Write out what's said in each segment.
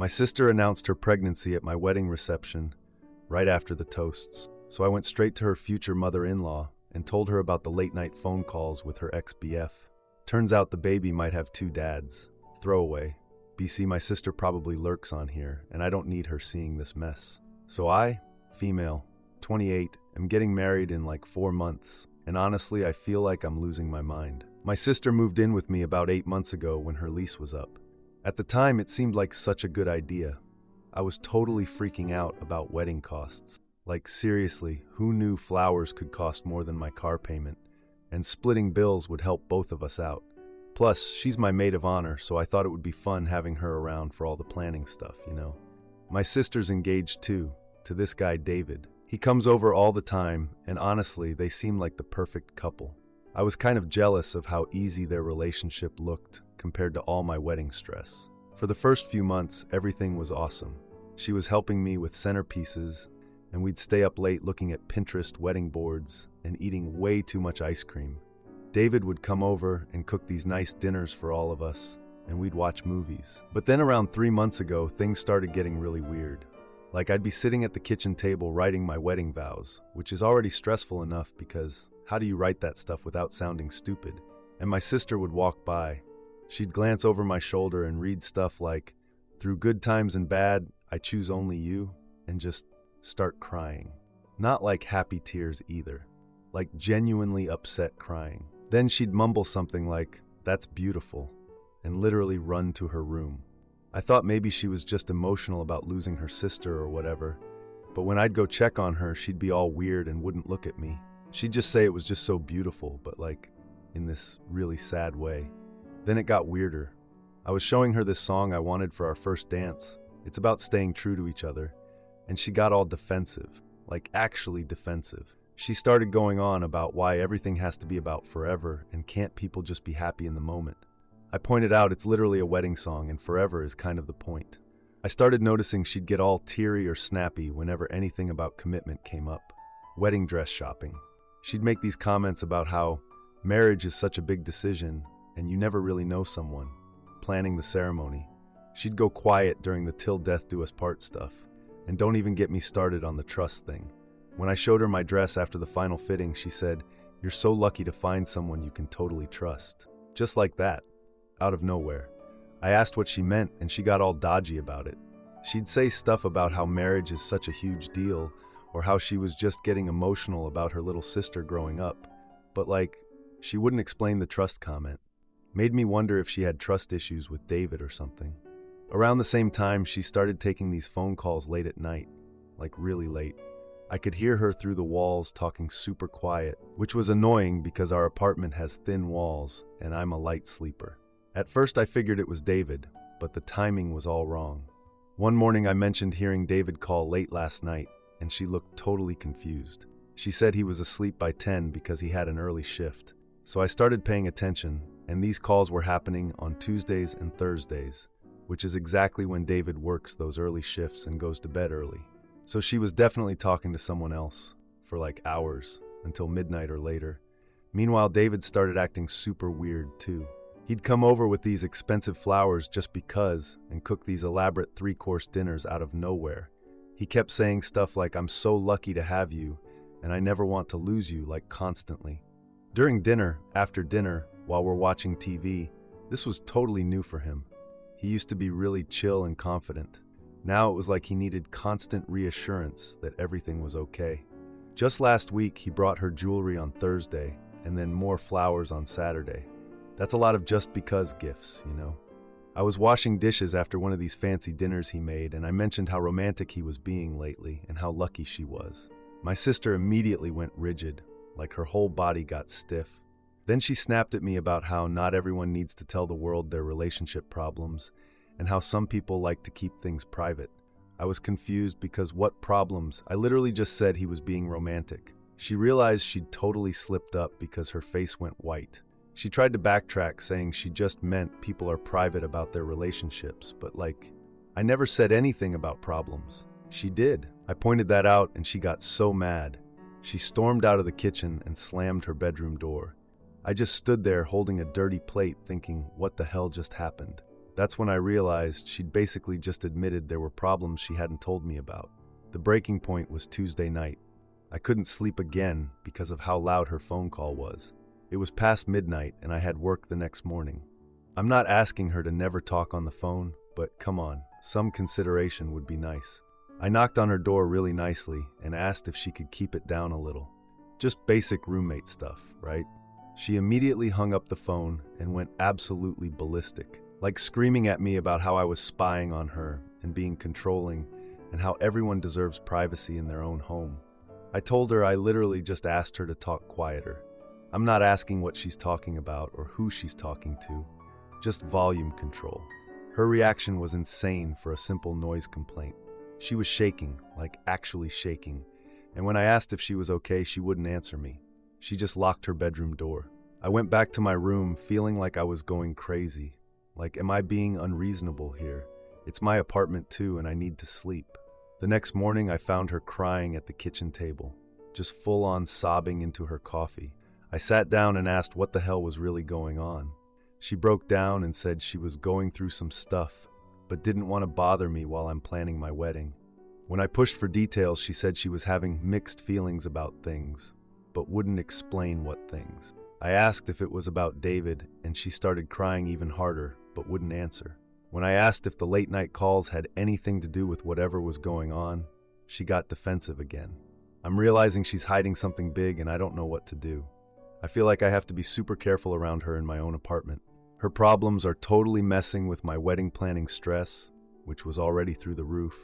My sister announced her pregnancy at my wedding reception right after the toasts, so I went straight to her future mother-in-law and told her about the late-night phone calls with her ex-BF. Turns out the baby might have two dads. Throwaway. BC, my sister probably lurks on here, and I don't need her seeing this mess. So I, female, 28, am getting married in like 4 months, and honestly, I feel like I'm losing my mind. My sister moved in with me about 8 months ago when her lease was up. At the time, it seemed like such a good idea. I was totally freaking out about wedding costs. Like seriously, who knew flowers could cost more than my car payment? And splitting bills would help both of us out. Plus, she's my maid of honor, so I thought it would be fun having her around for all the planning stuff, you know. My sister's engaged too, to this guy David. He comes over all the time, and honestly, they seem like the perfect couple. I was kind of jealous of how easy their relationship looked compared to all my wedding stress. For the first few months, everything was awesome. She was helping me with centerpieces, and we'd stay up late looking at Pinterest wedding boards and eating way too much ice cream. David would come over and cook these nice dinners for all of us, and we'd watch movies. But then around 3 months ago, things started getting really weird. Like I'd be sitting at the kitchen table writing my wedding vows, which is already stressful enough because how do you write that stuff without sounding stupid? And my sister would walk by. She'd glance over my shoulder and read stuff like, "Through good times and bad, I choose only you," and just start crying. Not like happy tears either, like genuinely upset crying. Then she'd mumble something like, "That's beautiful," and literally run to her room. I thought maybe she was just emotional about losing her sister or whatever, but when I'd go check on her, she'd be all weird and wouldn't look at me. She'd just say it was just so beautiful, but like, in this really sad way. Then it got weirder. I was showing her this song I wanted for our first dance. It's about staying true to each other, and she got all defensive, like actually defensive. She started going on about why everything has to be about forever and can't people just be happy in the moment. I pointed out it's literally a wedding song and forever is kind of the point. I started noticing she'd get all teary or snappy whenever anything about commitment came up. Wedding dress shopping. She'd make these comments about how marriage is such a big decision and you never really know someone. Planning the ceremony. She'd go quiet during the till death do us part stuff. And don't even get me started on the trust thing. When I showed her my dress after the final fitting, she said, "You're so lucky to find someone you can totally trust." Just like that. Out of nowhere. I asked what she meant and she got all dodgy about it. She'd say stuff about how marriage is such a huge deal or how she was just getting emotional about her little sister growing up. But like, she wouldn't explain the trust comment. Made me wonder if she had trust issues with David or something. Around the same time, she started taking these phone calls late at night, like really late. I could hear her through the walls talking super quiet, which was annoying because our apartment has thin walls and I'm a light sleeper. At first I figured it was David, but the timing was all wrong. One morning I mentioned hearing David call late last night, and she looked totally confused. She said he was asleep by 10 because he had an early shift. So I started paying attention, and these calls were happening on Tuesdays and Thursdays, which is exactly when David works those early shifts and goes to bed early. So she was definitely talking to someone else, for like hours, until midnight or later. Meanwhile, David started acting super weird too. He'd come over with these expensive flowers just because and cook these elaborate 3-course dinners out of nowhere. He kept saying stuff like, "I'm so lucky to have you, and I never want to lose you," like constantly. During dinner, after dinner, while we're watching TV, this was totally new for him. He used to be really chill and confident. Now it was like he needed constant reassurance that everything was okay. Just last week, he brought her jewelry on Thursday, and then more flowers on Saturday. That's a lot of just because gifts, you know. I was washing dishes after one of these fancy dinners he made, and I mentioned how romantic he was being lately and how lucky she was. My sister immediately went rigid, like her whole body got stiff. Then she snapped at me about how not everyone needs to tell the world their relationship problems, and how some people like to keep things private. I was confused because what problems? I literally just said he was being romantic. She realized she'd totally slipped up because her face went white. She tried to backtrack, saying she just meant people are private about their relationships, but like, I never said anything about problems. She did. I pointed that out and she got so mad. She stormed out of the kitchen and slammed her bedroom door. I just stood there holding a dirty plate thinking, what the hell just happened? That's when I realized she'd basically just admitted there were problems she hadn't told me about. The breaking point was Tuesday night. I couldn't sleep again because of how loud her phone call was. It was past midnight and I had work the next morning. I'm not asking her to never talk on the phone, but come on, some consideration would be nice. I knocked on her door really nicely and asked if she could keep it down a little. Just basic roommate stuff, right? She immediately hung up the phone and went absolutely ballistic, like screaming at me about how I was spying on her and being controlling and how everyone deserves privacy in their own home. I told her I literally just asked her to talk quieter. I'm not asking what she's talking about or who she's talking to, just volume control. Her reaction was insane for a simple noise complaint. She was shaking, like actually shaking, and when I asked if she was okay, she wouldn't answer me. She just locked her bedroom door. I went back to my room feeling like I was going crazy. Like, am I being unreasonable here? It's my apartment too, and I need to sleep. The next morning, I found her crying at the kitchen table, just full-on sobbing into her coffee. I sat down and asked what the hell was really going on. She broke down and said she was going through some stuff, but didn't want to bother me while I'm planning my wedding. When I pushed for details, she said she was having mixed feelings about things, but wouldn't explain what things. I asked if it was about David, and she started crying even harder, but wouldn't answer. When I asked if the late-night calls had anything to do with whatever was going on, she got defensive again. I'm realizing she's hiding something big and I don't know what to do. I feel like I have to be super careful around her in my own apartment. Her problems are totally messing with my wedding planning stress, which was already through the roof,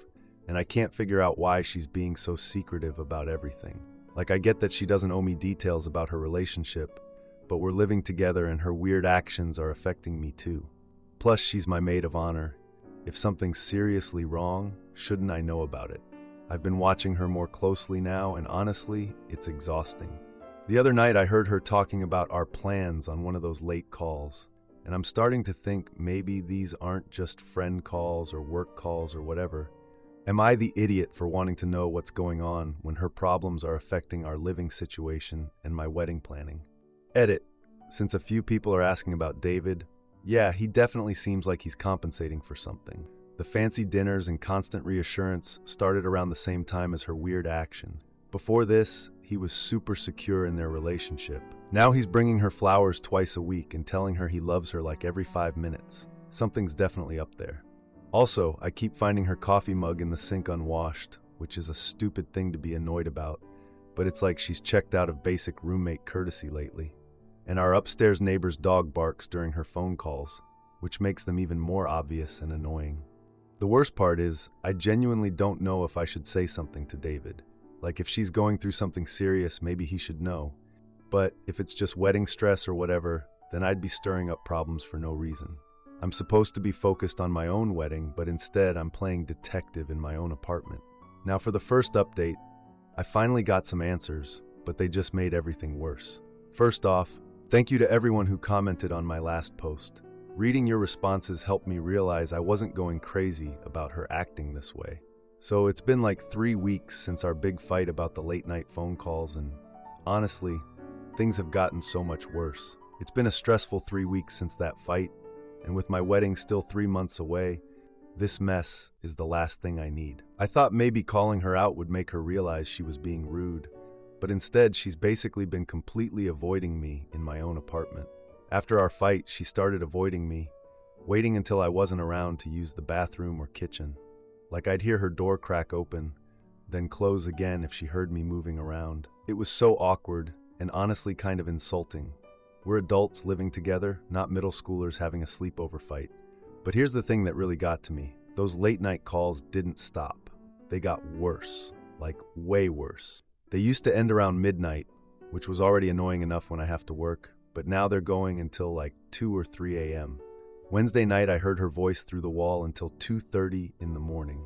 and I can't figure out why she's being so secretive about everything. Like, I get that she doesn't owe me details about her relationship, but we're living together and her weird actions are affecting me too. Plus, she's my maid of honor. If something's seriously wrong, shouldn't I know about it? I've been watching her more closely now, and honestly, it's exhausting. The other night, I heard her talking about our plans on one of those late calls, and I'm starting to think maybe these aren't just friend calls or work calls or whatever. Am I the idiot for wanting to know what's going on when her problems are affecting our living situation and my wedding planning? Edit. Since a few people are asking about David, yeah, he definitely seems like he's compensating for something. The fancy dinners and constant reassurance started around the same time as her weird actions. Before this, he was super secure in their relationship. Now he's bringing her flowers twice a week and telling her he loves her like every 5 minutes. Something's definitely up there. Also, I keep finding her coffee mug in the sink unwashed, which is a stupid thing to be annoyed about, but it's like she's checked out of basic roommate courtesy lately. And our upstairs neighbor's dog barks during her phone calls, which makes them even more obvious and annoying. The worst part is, I genuinely don't know if I should say something to David. Like, if she's going through something serious, maybe he should know. But if it's just wedding stress or whatever, then I'd be stirring up problems for no reason. I'm supposed to be focused on my own wedding, but instead I'm playing detective in my own apartment. Now, for the first update, I finally got some answers, but they just made everything worse. First off, thank you to everyone who commented on my last post. Reading your responses helped me realize I wasn't going crazy about her acting this way. So it's been like 3 weeks since our big fight about the late-night phone calls, and honestly, things have gotten so much worse. It's been a stressful 3 weeks since that fight, and with my wedding still 3 months away, this mess is the last thing I need. I thought maybe calling her out would make her realize she was being rude, but instead she's basically been completely avoiding me in my own apartment. After our fight, she started avoiding me, waiting until I wasn't around to use the bathroom or kitchen. Like, I'd hear her door crack open, then close again if she heard me moving around. It was so awkward and honestly kind of insulting. We're adults living together, not middle schoolers having a sleepover fight. But here's the thing that really got to me. Those late night calls didn't stop. They got worse, like way worse. They used to end around midnight, which was already annoying enough when I have to work, but now they're going until like 2 or 3 a.m. Wednesday night, I heard her voice through the wall until 2:30 in the morning.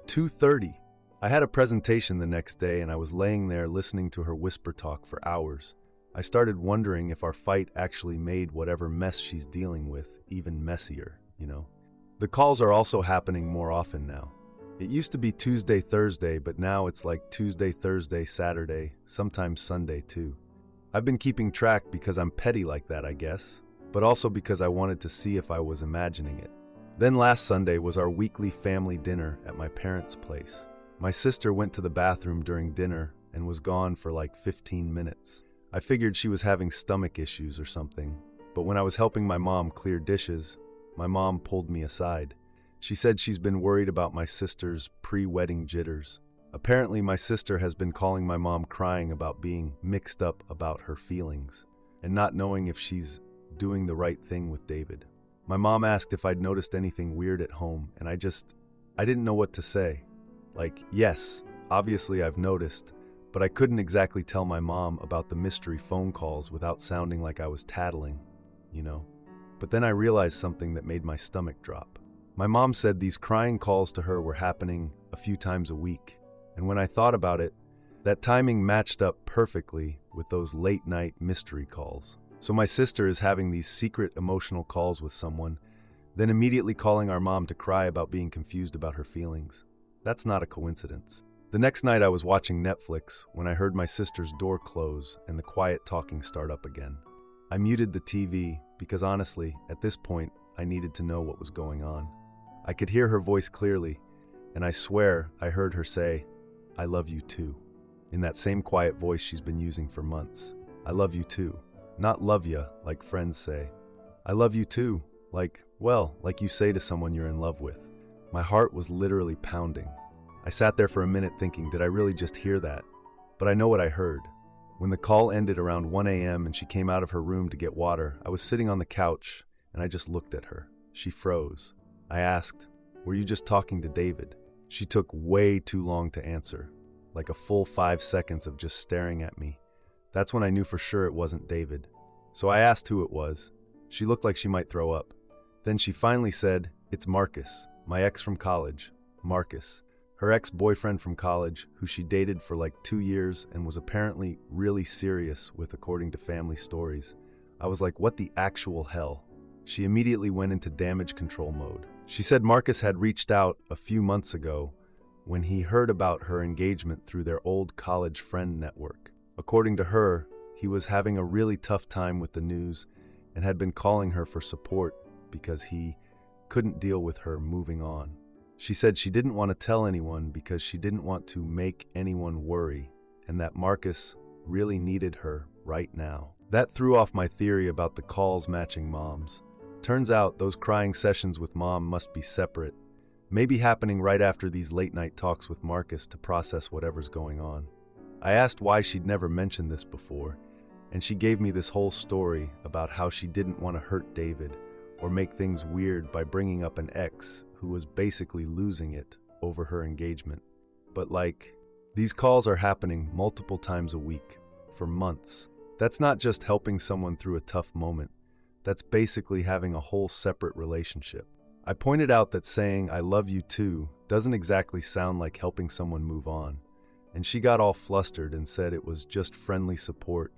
2:30! I had a presentation the next day and I was laying there listening to her whisper talk for hours. I started wondering if our fight actually made whatever mess she's dealing with even messier, you know? The calls are also happening more often now. It used to be Tuesday, Thursday, but now it's like Tuesday, Thursday, Saturday, sometimes Sunday too. I've been keeping track because I'm petty like that, I guess, but also because I wanted to see if I was imagining it. Then last Sunday was our weekly family dinner at my parents' place. My sister went to the bathroom during dinner and was gone for like 15 minutes. I figured she was having stomach issues or something, but when I was helping my mom clear dishes, my mom pulled me aside. She said she's been worried about my sister's pre-wedding jitters. Apparently, my sister has been calling my mom crying about being mixed up about her feelings and not knowing if she's doing the right thing with David. My mom asked if I'd noticed anything weird at home, and I didn't know what to say. Like, yes, obviously I've noticed, but I couldn't exactly tell my mom about the mystery phone calls without sounding like I was tattling, you know. But then I realized something that made my stomach drop. My mom said these crying calls to her were happening a few times a week, and when I thought about it, that timing matched up perfectly with those late-night mystery calls. So my sister is having these secret emotional calls with someone, then immediately calling our mom to cry about being confused about her feelings. That's not a coincidence. The next night I was watching Netflix when I heard my sister's door close and the quiet talking start up again. I muted the TV because honestly, at this point, I needed to know what was going on. I could hear her voice clearly, and I swear I heard her say, "I love you too," in that same quiet voice she's been using for months. I love you too. Not love ya, like friends say. I love you too, like you say to someone you're in love with. My heart was literally pounding. I sat there for a minute thinking, did I really just hear that? But I know what I heard. When the call ended around 1 a.m. and she came out of her room to get water, I was sitting on the couch and I just looked at her. She froze. I asked, "Were you just talking to David?" She took way too long to answer, like a full 5 seconds of just staring at me. That's when I knew for sure it wasn't David. So I asked who it was. She looked like she might throw up. Then she finally said, "It's Marcus, my ex from college." Marcus, her ex-boyfriend from college, who she dated for like 2 years and was apparently really serious with, according to family stories. I was like, what the actual hell? She immediately went into damage control mode. She said Marcus had reached out a few months ago when he heard about her engagement through their old college friend network. According to her, he was having a really tough time with the news and had been calling her for support because he couldn't deal with her moving on. She said she didn't want to tell anyone because she didn't want to make anyone worry, and that Marcus really needed her right now. That threw off my theory about the calls matching Mom's. Turns out those crying sessions with Mom must be separate, maybe happening right after these late-night talks with Marcus to process whatever's going on. I asked why she'd never mentioned this before, and she gave me this whole story about how she didn't want to hurt David or make things weird by bringing up an ex who was basically losing it over her engagement. But these calls are happening multiple times a week, for months. That's not just helping someone through a tough moment. That's basically having a whole separate relationship. I pointed out that saying "I love you too" doesn't exactly sound like helping someone move on, and she got all flustered and said it was just friendly support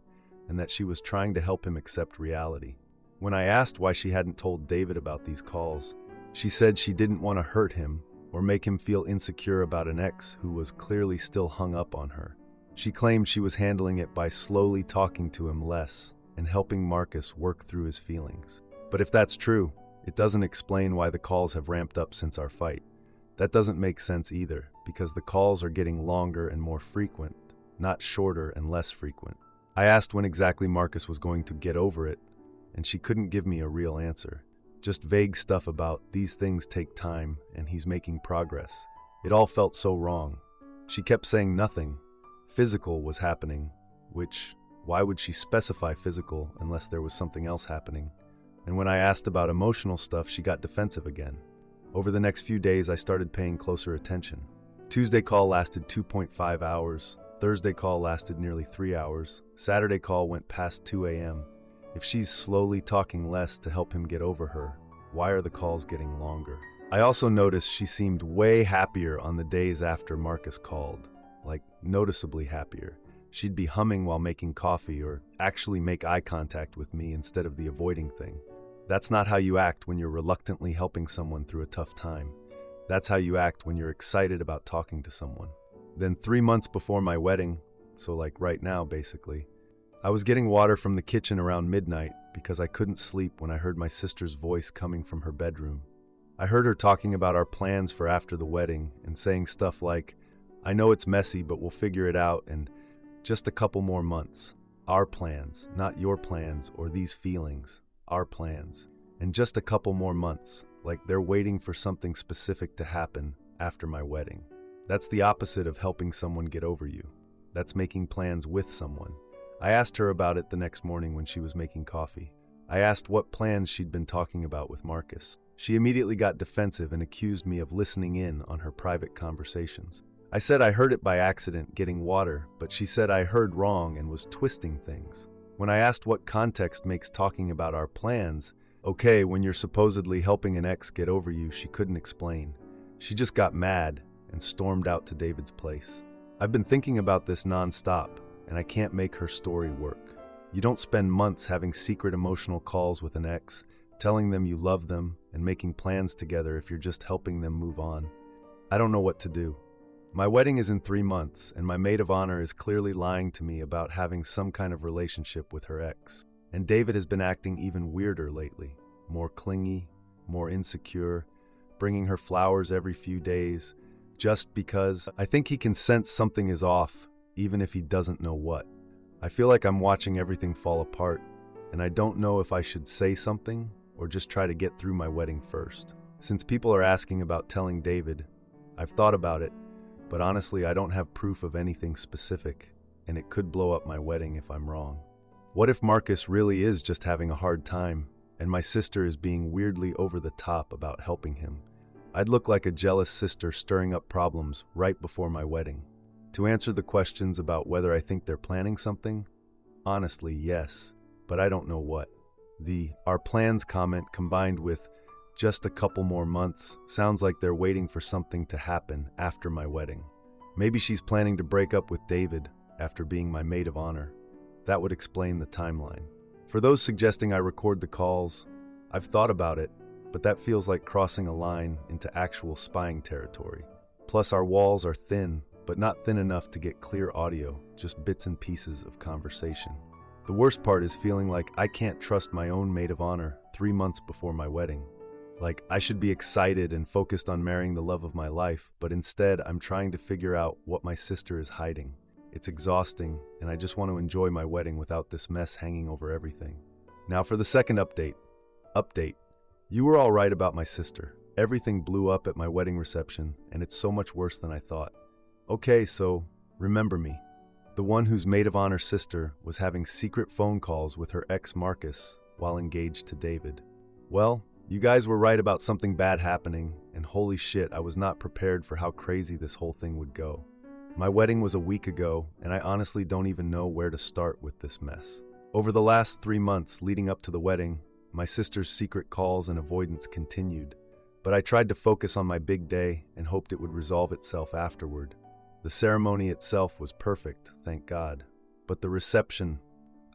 and that she was trying to help him accept reality. When I asked why she hadn't told David about these calls, she said she didn't want to hurt him or make him feel insecure about an ex who was clearly still hung up on her. She claimed she was handling it by slowly talking to him less and helping Marcus work through his feelings. But if that's true, it doesn't explain why the calls have ramped up since our fight. That doesn't make sense either, because the calls are getting longer and more frequent, not shorter and less frequent. I asked when exactly Marcus was going to get over it, and she couldn't give me a real answer. Just vague stuff about these things take time and he's making progress. It all felt so wrong. She kept saying nothing. Physical was happening, which, why would she specify physical unless there was something else happening? And when I asked about emotional stuff, she got defensive again. Over the next few days, I started paying closer attention. Tuesday call lasted 2.5 hours. Thursday call lasted nearly 3 hours. Saturday call went past 2 a.m. If she's slowly talking less to help him get over her, why are the calls getting longer? I also noticed she seemed way happier on the days after Marcus called, noticeably happier. She'd be humming while making coffee or actually make eye contact with me instead of the avoiding thing. That's not how you act when you're reluctantly helping someone through a tough time. That's how you act when you're excited about talking to someone. Then 3 months before my wedding, so right now basically, I was getting water from the kitchen around midnight because I couldn't sleep when I heard my sister's voice coming from her bedroom. I heard her talking about our plans for after the wedding and saying stuff like, "I know it's messy, but we'll figure it out," and "just a couple more months. Our plans, not your plans or these feelings. Our plans. And just a couple more months," like they're waiting for something specific to happen after my wedding. That's the opposite of helping someone get over you. That's making plans with someone. I asked her about it the next morning when she was making coffee. I asked what plans she'd been talking about with Marcus. She immediately got defensive and accused me of listening in on her private conversations. I said I heard it by accident getting water, but she said I heard wrong and was twisting things. When I asked what context makes talking about our plans, okay, when you're supposedly helping an ex get over you, she couldn't explain. She just got mad and stormed out to David's place. I've been thinking about this nonstop, and I can't make her story work. You don't spend months having secret emotional calls with an ex, telling them you love them and making plans together if you're just helping them move on. I don't know what to do. My wedding is in 3 months, and my maid of honor is clearly lying to me about having some kind of relationship with her ex. And David has been acting even weirder lately, more clingy, more insecure, bringing her flowers every few days, just because I think he can sense something is off, even if he doesn't know what. I feel like I'm watching everything fall apart, and I don't know if I should say something or just try to get through my wedding first. Since people are asking about telling David, I've thought about it, but honestly, I don't have proof of anything specific, and it could blow up my wedding if I'm wrong. What if Marcus really is just having a hard time, and my sister is being weirdly over the top about helping him? I'd look like a jealous sister stirring up problems right before my wedding. To answer the questions about whether I think they're planning something, honestly, yes, but I don't know what. The "our plans" comment combined with "just a couple more months" sounds like they're waiting for something to happen after my wedding. Maybe she's planning to break up with David after being my maid of honor. That would explain the timeline. For those suggesting I record the calls, I've thought about it, but that feels like crossing a line into actual spying territory. Plus, our walls are thin, but not thin enough to get clear audio, just bits and pieces of conversation. The worst part is feeling like I can't trust my own maid of honor 3 months before my wedding. Like, I should be excited and focused on marrying the love of my life, but instead I'm trying to figure out what my sister is hiding. It's exhausting, and I just want to enjoy my wedding without this mess hanging over everything. Now for the second update. You were all right about my sister. Everything blew up at my wedding reception, and it's so much worse than I thought. Okay, so remember me. The one whose maid of honor sister was having secret phone calls with her ex Marcus while engaged to David. Well, you guys were right about something bad happening, and holy shit, I was not prepared for how crazy this whole thing would go. My wedding was a week ago, and I honestly don't even know where to start with this mess. Over the last 3 months leading up to the wedding, my sister's secret calls and avoidance continued, but I tried to focus on my big day and hoped it would resolve itself afterward. The ceremony itself was perfect, thank God, but the reception,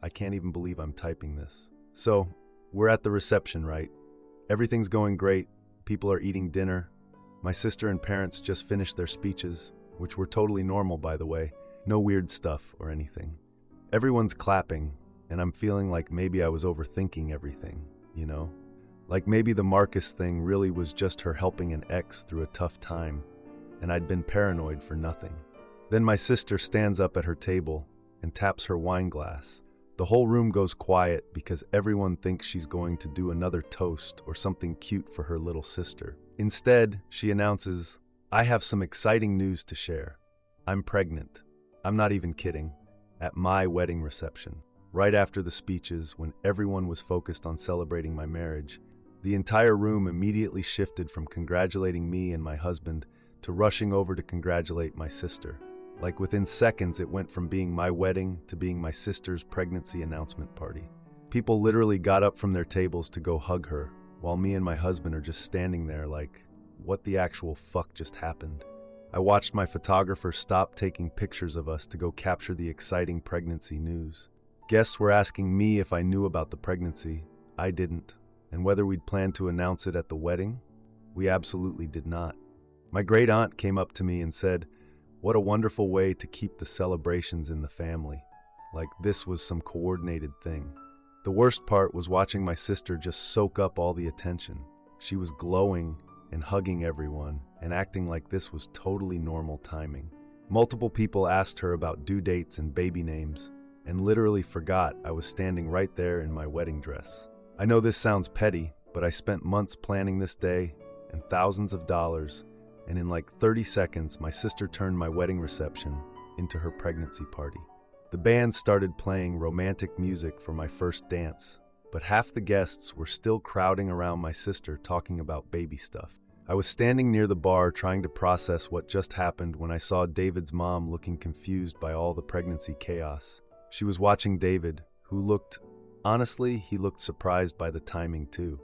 I can't even believe I'm typing this. So, we're at the reception, right? Everything's going great, people are eating dinner. My sister and parents just finished their speeches, which were totally normal, by the way, no weird stuff or anything. Everyone's clapping, and I'm feeling like maybe I was overthinking everything, you know? Like maybe the Marcus thing really was just her helping an ex through a tough time, and I'd been paranoid for nothing. Then my sister stands up at her table and taps her wine glass. The whole room goes quiet because everyone thinks she's going to do another toast or something cute for her little sister. Instead, she announces, "I have some exciting news to share. I'm pregnant." I'm not even kidding. At my wedding reception. Right after the speeches, when everyone was focused on celebrating my marriage, the entire room immediately shifted from congratulating me and my husband to rushing over to congratulate my sister. Like within seconds, it went from being my wedding to being my sister's pregnancy announcement party. People literally got up from their tables to go hug her, while me and my husband are just standing there like, what the actual fuck just happened? I watched my photographer stop taking pictures of us to go capture the exciting pregnancy news. Guests were asking me if I knew about the pregnancy. I didn't. And whether we'd planned to announce it at the wedding? We absolutely did not. My great aunt came up to me and said, "What a wonderful way to keep the celebrations in the family." Like this was some coordinated thing. The worst part was watching my sister just soak up all the attention. She was glowing, and hugging everyone and acting like this was totally normal timing. Multiple people asked her about due dates and baby names, and literally forgot I was standing right there in my wedding dress. I know this sounds petty, but I spent months planning this day and thousands of dollars, and in like 30 seconds, my sister turned my wedding reception into her pregnancy party. The band started playing romantic music for my first dance, but half the guests were still crowding around my sister talking about baby stuff. I was standing near the bar trying to process what just happened when I saw David's mom looking confused by all the pregnancy chaos. She was watching David, who honestly, he looked surprised by the timing too.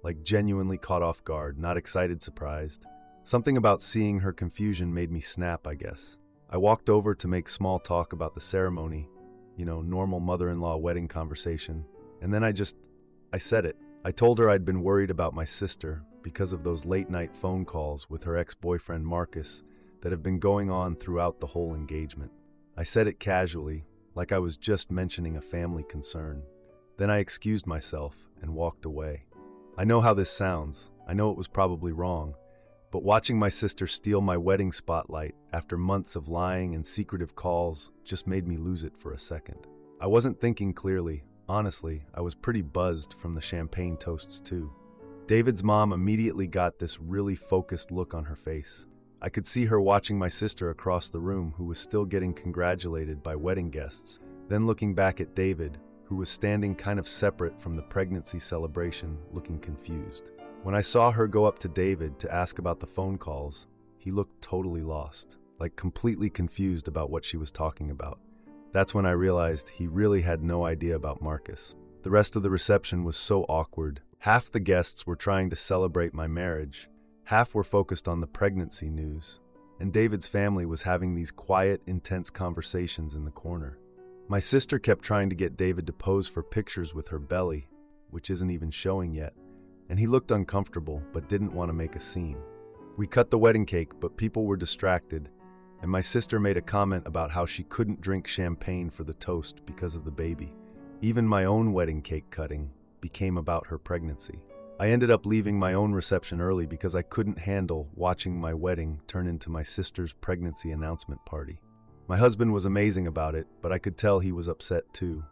Like genuinely caught off guard, not excited, surprised. Something about seeing her confusion made me snap, I guess. I walked over to make small talk about the ceremony, normal mother-in-law wedding conversation, and then I said it. I told her I'd been worried about my sister because of those late-night phone calls with her ex-boyfriend Marcus that have been going on throughout the whole engagement. I said it casually, like I was just mentioning a family concern. Then I excused myself and walked away. I know how this sounds. I know it was probably wrong, but watching my sister steal my wedding spotlight after months of lying and secretive calls just made me lose it for a second. I wasn't thinking clearly. Honestly, I was pretty buzzed from the champagne toasts too. David's mom immediately got this really focused look on her face. I could see her watching my sister across the room, who was still getting congratulated by wedding guests, then looking back at David, who was standing kind of separate from the pregnancy celebration, looking confused. When I saw her go up to David to ask about the phone calls, he looked totally lost, like completely confused about what she was talking about. That's when I realized he really had no idea about Marcus. The rest of the reception was so awkward. Half the guests were trying to celebrate my marriage, half were focused on the pregnancy news, and David's family was having these quiet, intense conversations in the corner. My sister kept trying to get David to pose for pictures with her belly, which isn't even showing yet, and he looked uncomfortable but didn't want to make a scene. We cut the wedding cake, but people were distracted, and my sister made a comment about how she couldn't drink champagne for the toast because of the baby. Even my own wedding cake cutting became about her pregnancy. I ended up leaving my own reception early because I couldn't handle watching my wedding turn into my sister's pregnancy announcement party. My husband was amazing about it, but I could tell he was upset too,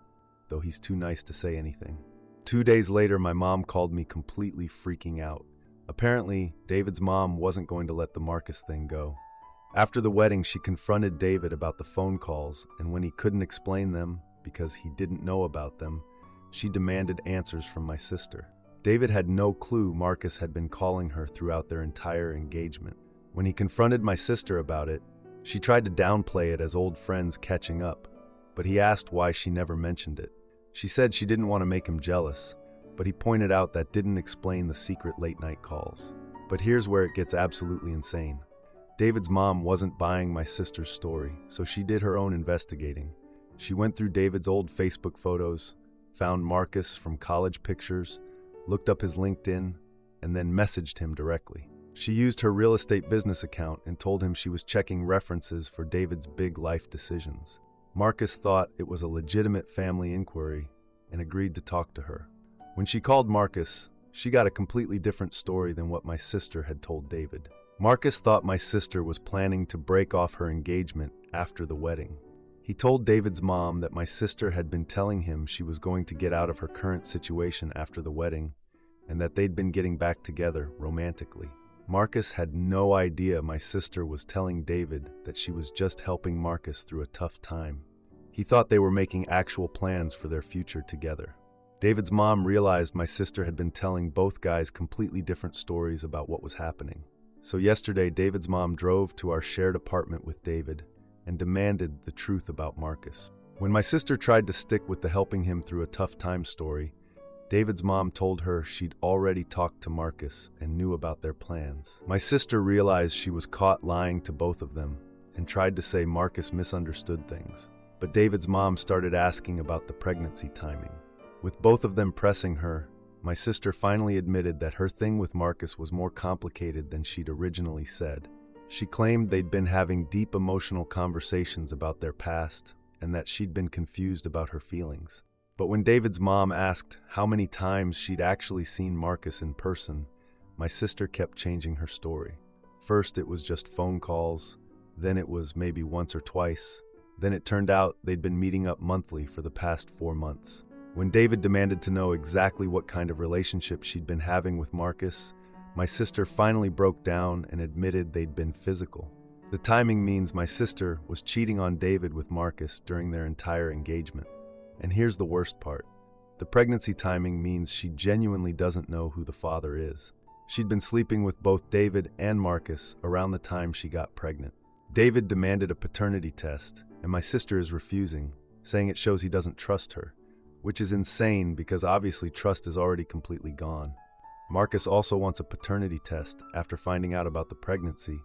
though he's too nice to say anything. 2 days later, my mom called me completely freaking out. Apparently, David's mom wasn't going to let the Marcus thing go. After the wedding, she confronted David about the phone calls, and when he couldn't explain them because he didn't know about them, she demanded answers from my sister. David had no clue Marcus had been calling her throughout their entire engagement. When he confronted my sister about it, she tried to downplay it as old friends catching up, but he asked why she never mentioned it. She said she didn't want to make him jealous, but he pointed out that didn't explain the secret late-night calls. But here's where it gets absolutely insane. David's mom wasn't buying my sister's story, so she did her own investigating. She went through David's old Facebook photos, found Marcus from college pictures, looked up his LinkedIn, and then messaged him directly. She used her real estate business account and told him she was checking references for David's big life decisions. Marcus thought it was a legitimate family inquiry and agreed to talk to her. When she called Marcus, she got a completely different story than what my sister had told David. Marcus thought my sister was planning to break off her engagement after the wedding. He told David's mom that my sister had been telling him she was going to get out of her current situation after the wedding, and that they'd been getting back together romantically. Marcus had no idea my sister was telling David that she was just helping Marcus through a tough time. He thought they were making actual plans for their future together. David's mom realized my sister had been telling both guys completely different stories about what was happening. So yesterday, David's mom drove to our shared apartment with David and demanded the truth about Marcus. When my sister tried to stick with the helping him through a tough time story, David's mom told her she'd already talked to Marcus and knew about their plans. My sister realized she was caught lying to both of them and tried to say Marcus misunderstood things. But David's mom started asking about the pregnancy timing. With both of them pressing her, my sister finally admitted that her thing with Marcus was more complicated than she'd originally said. She claimed they'd been having deep emotional conversations about their past and that she'd been confused about her feelings. But when David's mom asked how many times she'd actually seen Marcus in person, my sister kept changing her story. First, it was just phone calls, then it was maybe once or twice, then it turned out they'd been meeting up monthly for the past 4 months. When David demanded to know exactly what kind of relationship she'd been having with Marcus, my sister finally broke down and admitted they'd been physical. The timing means my sister was cheating on David with Marcus during their entire engagement. And here's the worst part. The pregnancy timing means she genuinely doesn't know who the father is. She'd been sleeping with both David and Marcus around the time she got pregnant. David demanded a paternity test, and my sister is refusing, saying it shows he doesn't trust her, which is insane because obviously trust is already completely gone. Marcus also wants a paternity test after finding out about the pregnancy,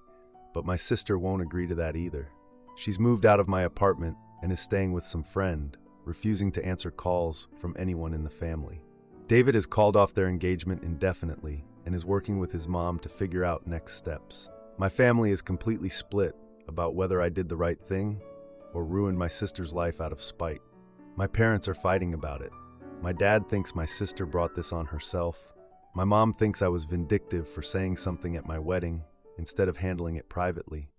but my sister won't agree to that either. She's moved out of my apartment and is staying with some friend, refusing to answer calls from anyone in the family. David has called off their engagement indefinitely and is working with his mom to figure out next steps. My family is completely split about whether I did the right thing or ruined my sister's life out of spite. My parents are fighting about it. My dad thinks my sister brought this on herself. My mom thinks I was vindictive for saying something at my wedding instead of handling it privately.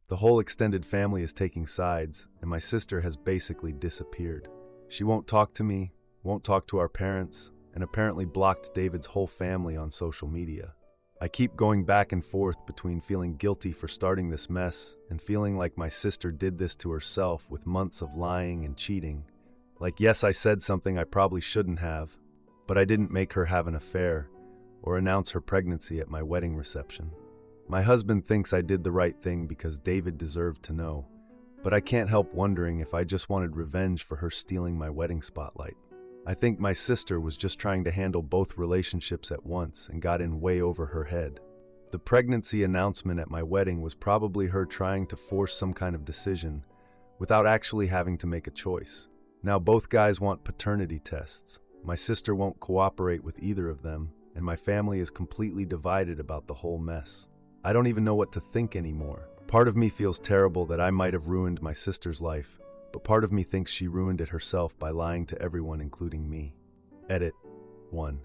The whole extended family is taking sides, and my sister has basically disappeared. She won't talk to me, won't talk to our parents, and apparently blocked David's whole family on social media. I keep going back and forth between feeling guilty for starting this mess and feeling like my sister did this to herself with months of lying and cheating. Like, yes, I said something I probably shouldn't have, but I didn't make her have an affair or announce her pregnancy at my wedding reception. My husband thinks I did the right thing because David deserved to know, but I can't help wondering if I just wanted revenge for her stealing my wedding spotlight. I think my sister was just trying to handle both relationships at once and got in way over her head. The pregnancy announcement at my wedding was probably her trying to force some kind of decision without actually having to make a choice. Now both guys want paternity tests. My sister won't cooperate with either of them, and my family is completely divided about the whole mess. I don't even know what to think anymore. Part of me feels terrible that I might have ruined my sister's life, but part of me thinks she ruined it herself by lying to everyone, including me. Edit 1.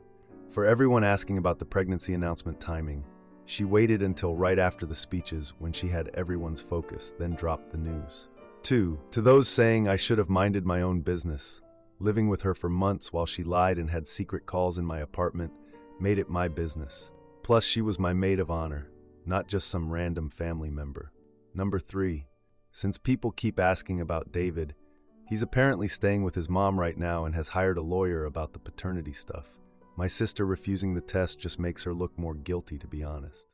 For everyone asking about the pregnancy announcement timing, she waited until right after the speeches when she had everyone's focus, then dropped the news. 2. To those saying I should have minded my own business, living with her for months while she lied and had secret calls in my apartment made it my business. Plus, she was my maid of honor, not just some random family member. Number 3. Since people keep asking about David, he's apparently staying with his mom right now and has hired a lawyer about the paternity stuff. My sister refusing the test just makes her look more guilty, to be honest.